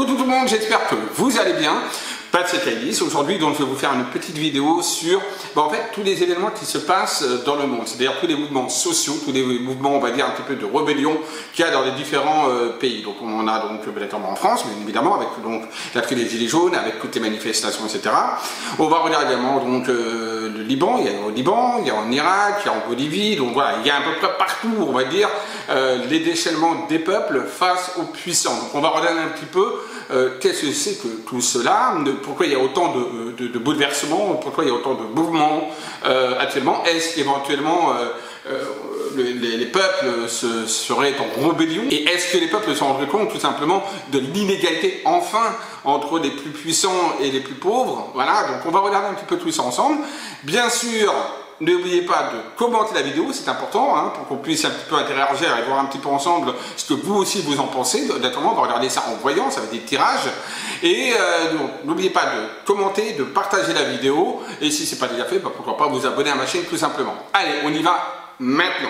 Coucou tout le monde, j'espère que vous allez bien. Patrick Ellis. Aujourd'hui, donc, je vais vous faire une petite vidéo sur en fait, tous les événements qui se passent dans le monde. C'est-à-dire tous les mouvements sociaux, tous les mouvements, on va dire, un petit peu de rébellion qu'il y a dans les différents pays. Donc on en a donc notamment en France, bien évidemment, avec donc, la crise des Gilets jaunes, avec toutes les manifestations, etc. On va regarder également donc, le Liban, il y a au Liban, il y a en Irak, il y a en Bolivie. Donc voilà, il y a à peu près partout, on va dire, les déchaînements des peuples face aux puissants. Donc on va regarder un petit peu qu'est-ce que c'est que tout cela, pourquoi il y a autant de bouleversements, pourquoi il y a autant de mouvements actuellement. Est-ce qu'éventuellement les peuples seraient en rébellion? Et est-ce que les peuples se sont rendus compte tout simplement de l'inégalité enfin entre les plus puissants et les plus pauvres? Voilà, donc on va regarder un petit peu tout ça ensemble. Bien sûr, n'oubliez pas de commenter la vidéo, c'est important, hein, pour qu'on puisse un petit peu interagir et voir un petit peu ensemble ce que vous aussi vous en pensez. Notamment, on va regarder ça en voyant, ça va être des tirages. Et n'oubliez pas de commenter, de partager la vidéo. Et si ce n'est pas déjà fait, bah, pourquoi pas vous abonner à ma chaîne tout simplement. Allez, on y va maintenant.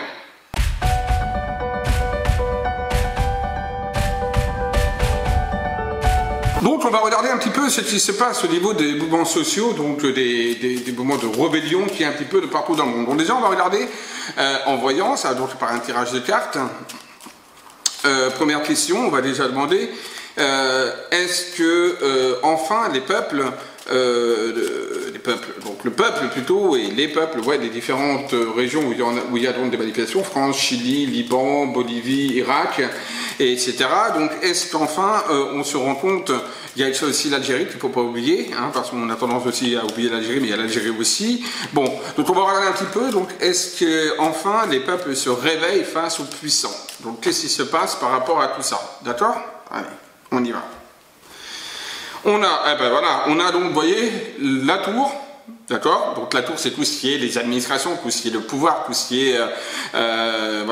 Donc on va regarder un petit peu ce qui se passe au niveau des mouvements sociaux, donc des mouvements de rébellion qui est un petit peu de partout dans le monde. Donc déjà on va regarder en voyant, ça donc par un tirage de cartes. Première question, on va déjà demander, est-ce que enfin les peuples, donc le peuple plutôt, et les peuples, ouais, des différentes régions où il y a donc des manifestations, France, Chili, Liban, Bolivie, Irak, etc. Donc est-ce qu'enfin on se rend compte, il y a aussi l'Algérie qu'il ne faut pas oublier, hein, parce qu'on a tendance aussi à oublier l'Algérie, mais il y a l'Algérie aussi. Bon, donc on va regarder un petit peu, donc est-ce qu'enfin les peuples se réveillent face aux puissants? Donc qu'est-ce qui se passe par rapport à tout ça? D'accord? Allez, on y va. On a, voilà, on a donc, vous voyez, la tour, d'accord? Donc la tour, c'est tout ce qui est les administrations, tout ce qui est le pouvoir, tout ce qui est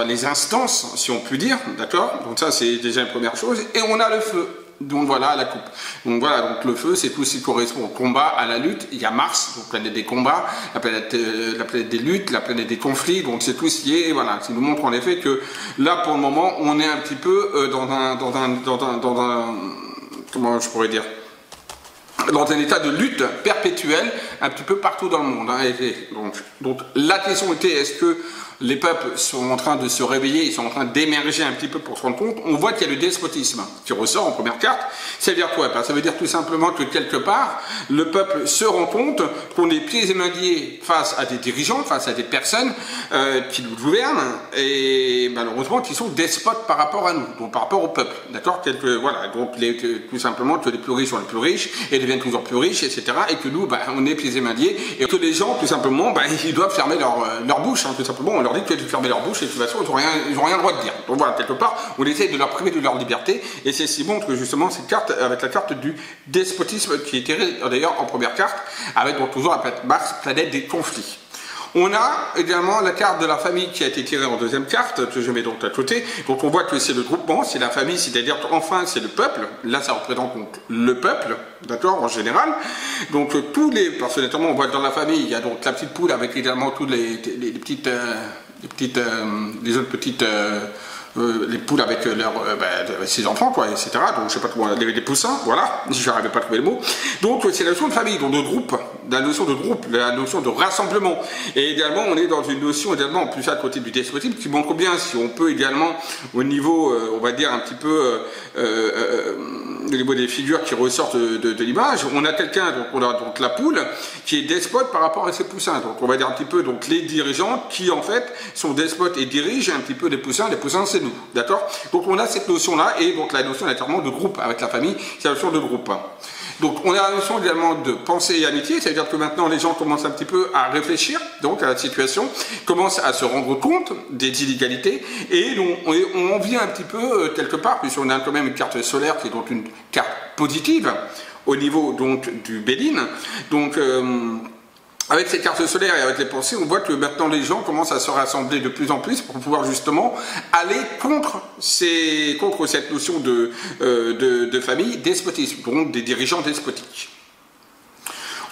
les instances, si on peut dire, d'accord? Donc ça, c'est déjà une première chose. Et on a le feu. Donc voilà la coupe. Donc voilà, donc le feu, c'est tout ce qui correspond au combat, à la lutte. Il y a Mars, donc planète des combats, la planète des luttes, la planète des conflits. Donc c'est tout ce qui est, voilà, qui nous montre en effet que là, pour le moment, on est un petit peu dans un comment je pourrais dire, dans un état de lutte perpétuelle un petit peu partout dans le monde. Hein. Donc la question était, est-ce que les peuples sont en train de se réveiller, ils sont en train d'émerger un petit peu pour se rendre compte? On voit qu'il y a le despotisme qui ressort en première carte. Ça veut dire quoi? Ça veut dire tout simplement que quelque part, le peuple se rend compte qu'on est pieds et mains liés face à des dirigeants, face à des personnes qui nous gouvernent et malheureusement qui sont despotes par rapport à nous, donc par rapport au peuple. D'accord? Voilà, donc tout simplement que les plus riches sont les plus riches et deviennent toujours plus riches, etc. Et que nous, on est pieds et mains liés et que les gens, tout simplement, ils doivent fermer leur bouche, hein, tout simplement. On leur dit qu'ils doivent fermer leur bouche et de toute façon, ils n'ont rien le droit de dire. Donc voilà, quelque part, on essaie de leur priver de leur liberté et c'est ce qui montre justement cette carte, avec la carte du despotisme qui est tirée d'ailleurs en première carte, avec donc toujours la planète Mars, planète des conflits. On a également la carte de la famille qui a été tirée en deuxième carte, que je mets donc à côté. Donc on voit que c'est le groupement, c'est la famille, c'est-à-dire enfin c'est le peuple. Là ça représente donc le peuple, d'accord, en général. Donc parce que notamment on voit que dans la famille, il y a donc la petite poule avec également toutes les autres petites les poules avec ses enfants, quoi, etc. Donc je sais pas comment, des poussins, voilà, je n'arrivais pas à trouver le mot. Donc c'est la notion de famille, donc de groupe, la notion de rassemblement. Et également, on est dans une notion également, en plus à côté du despotisme, qui montre bien si on peut également, au niveau, on va dire un petit peu, au niveau des figures qui ressortent de l'image, on a quelqu'un, donc on a donc la poule, qui est despote par rapport à ses poussins. Donc on va dire un petit peu donc les dirigeants qui en fait sont despotes et dirigent un petit peu les poussins c'est nous, d'accord? Donc on a cette notion-là, et donc la notion naturellement de groupe avec la famille, c'est la notion de groupe. Donc on a la notion également de pensée et amitié, c'est-à-dire que maintenant les gens commencent un petit peu à réfléchir donc à la situation, commencent à se rendre compte des inégalités, et on vient un petit peu quelque part, puisqu'on a quand même une carte solaire qui est donc une carte positive au niveau donc du Béline. Donc avec ces cartes solaires et avec les pensées, on voit que maintenant les gens commencent à se rassembler de plus en plus pour pouvoir justement aller contre cette notion de famille despotisme, donc des dirigeants despotiques.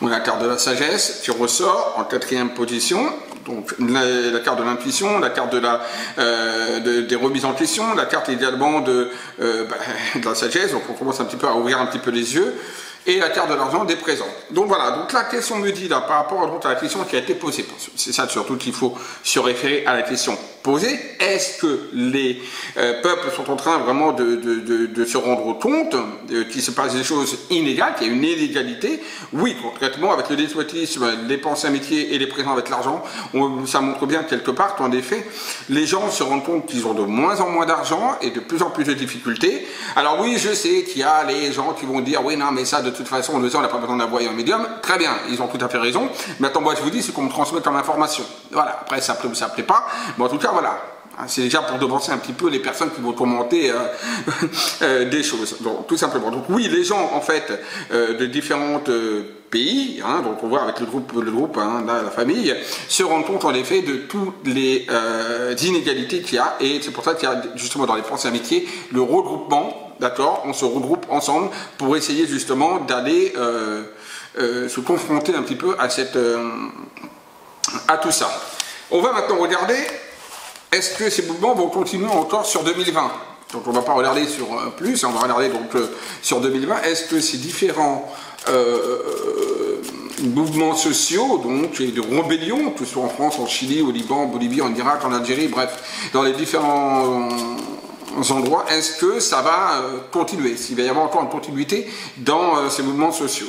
On a la carte de la sagesse qui ressort en 4e position. Donc la carte de l'intuition, la carte de des remises en question, la carte également de la sagesse. Donc on commence un petit peu à ouvrir un petit peu les yeux. Et la carte de l'argent des présents. Donc voilà, donc la question me dit là par rapport à la question qui a été posée, c'est ça surtout qu'il faut se référer à la question posée, est-ce que les peuples sont en train vraiment de se rendre compte qu'il se passe des choses inégales, qu'il y a une inégalité? Oui, concrètement, avec le despotisme, les pensées amitiés et les présents avec l'argent, ça montre bien quelque part qu'en effet, les gens se rendent compte qu'ils ont de moins en moins d'argent et de plus en plus de difficultés. Alors oui, je sais qu'il y a les gens qui vont dire, oui, non, mais ça, de toute façon, on n'a pas besoin d'envoyer un médium. Très bien, ils ont tout à fait raison. Maintenant, moi, je vous dis, c'est qu'on me transmet comme information. Voilà, après, ça plaît ou ça plaît pas. Mais en tout cas, voilà. C'est déjà pour devancer un petit peu les personnes qui vont commenter des choses. Donc, tout simplement. Donc oui, les gens, en fait, de différents pays, hein, donc on voit avec le groupe hein, la famille, se rendent compte en effet de toutes les inégalités qu'il y a. Et c'est pour ça qu'il y a justement dans les pensées amitiés le regroupement. D'accord, on se regroupe ensemble pour essayer justement d'aller se confronter un petit peu à à tout ça. On va maintenant regarder, est-ce que ces mouvements vont continuer encore sur 2020? Donc on ne va pas regarder sur plus, on va regarder donc sur 2020. Est-ce que ces différents mouvements sociaux, donc et de rébellion, que ce soit en France, en Chili, au Liban, en Bolivie, en Irak, en Algérie, bref, dans les différents endroits, est-ce que ça va continuer? S'il va y avoir encore une continuité dans ces mouvements sociaux.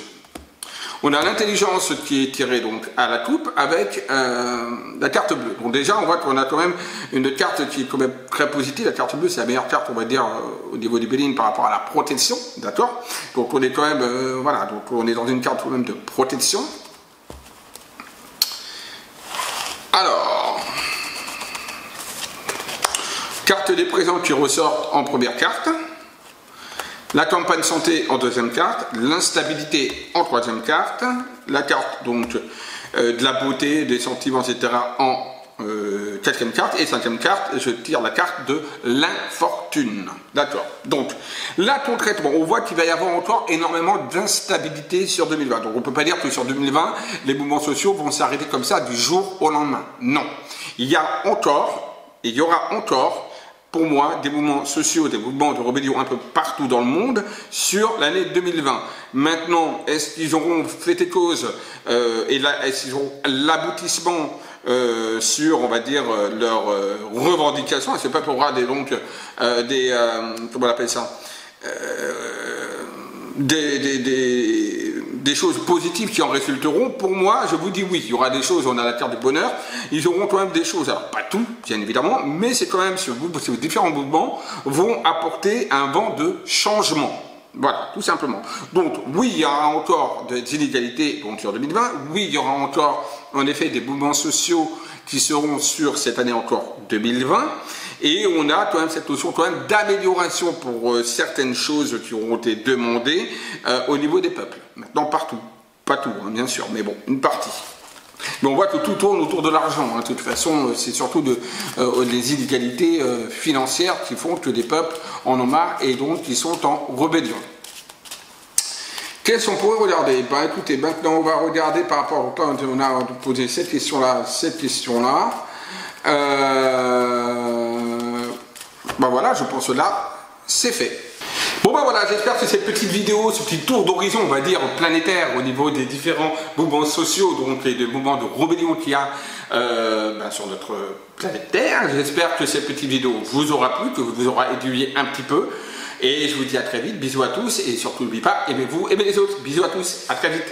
On a l'intelligence qui est tirée donc à la coupe avec la carte bleue. Donc déjà, on voit qu'on a quand même une carte qui est quand même très positive. La carte bleue, c'est la meilleure carte, on va dire, au niveau du Béline par rapport à la protection, d'accord? Donc on est quand même, voilà, donc on est dans une carte quand même de protection. Alors, carte des présents qui ressortent en première carte. La campagne santé en deuxième carte, l'instabilité en troisième carte, la carte donc de la beauté, des sentiments, etc. en quatrième carte, et cinquième carte, je tire la carte de l'infortune. D'accord. Donc là concrètement, on voit qu'il va y avoir encore énormément d'instabilité sur 2020. Donc on ne peut pas dire que sur 2020, les mouvements sociaux vont s'arrêter comme ça du jour au lendemain. Non. Il y aura encore pour moi, des mouvements sociaux, des mouvements de rébellion un peu partout dans le monde sur l'année 2020. Maintenant, est-ce qu'ils auront fait des causes et là, est-ce qu'ils auront l'aboutissement sur, on va dire, leurs revendications? Est-ce que le peuple aura comment on appelle ça, des choses positives qui en résulteront? Pour moi, je vous dis oui, il y aura des choses, on a la carte du bonheur, ils auront quand même des choses, alors pas tout, bien évidemment, mais c'est quand même, ces différents mouvements vont apporter un vent de changement. Voilà, tout simplement. Donc, oui, il y aura encore des inégalités sur 2020, oui, il y aura encore, en effet, des mouvements sociaux qui seront sur cette année encore 2020, et on a quand même cette notion quand même d'amélioration pour certaines choses qui auront été demandées au niveau des peuples. Maintenant, partout. Pas tout, hein, bien sûr, mais bon, une partie. Mais on voit que tout tourne autour de l'argent. Hein. De toute façon, c'est surtout les inégalités financières qui font que les peuples en ont marre et donc qui sont en rébellion. Qu'est-ce qu'on pourrait regarder? Ben écoutez, maintenant on va regarder par rapport au temps, on a posé cette question-là, Ben voilà, je pense que là, c'est fait. Bon ben voilà, j'espère que cette petite vidéo, ce petit tour d'horizon, on va dire, planétaire au niveau des différents mouvements sociaux, donc et des mouvements de rébellion qu'il y a sur notre planète Terre, j'espère que cette petite vidéo vous aura plu, que vous aura aiguillé un petit peu. Et je vous dis à très vite, bisous à tous, et surtout n'oubliez pas, aimez-vous, aimez les autres. Bisous à tous, à très vite.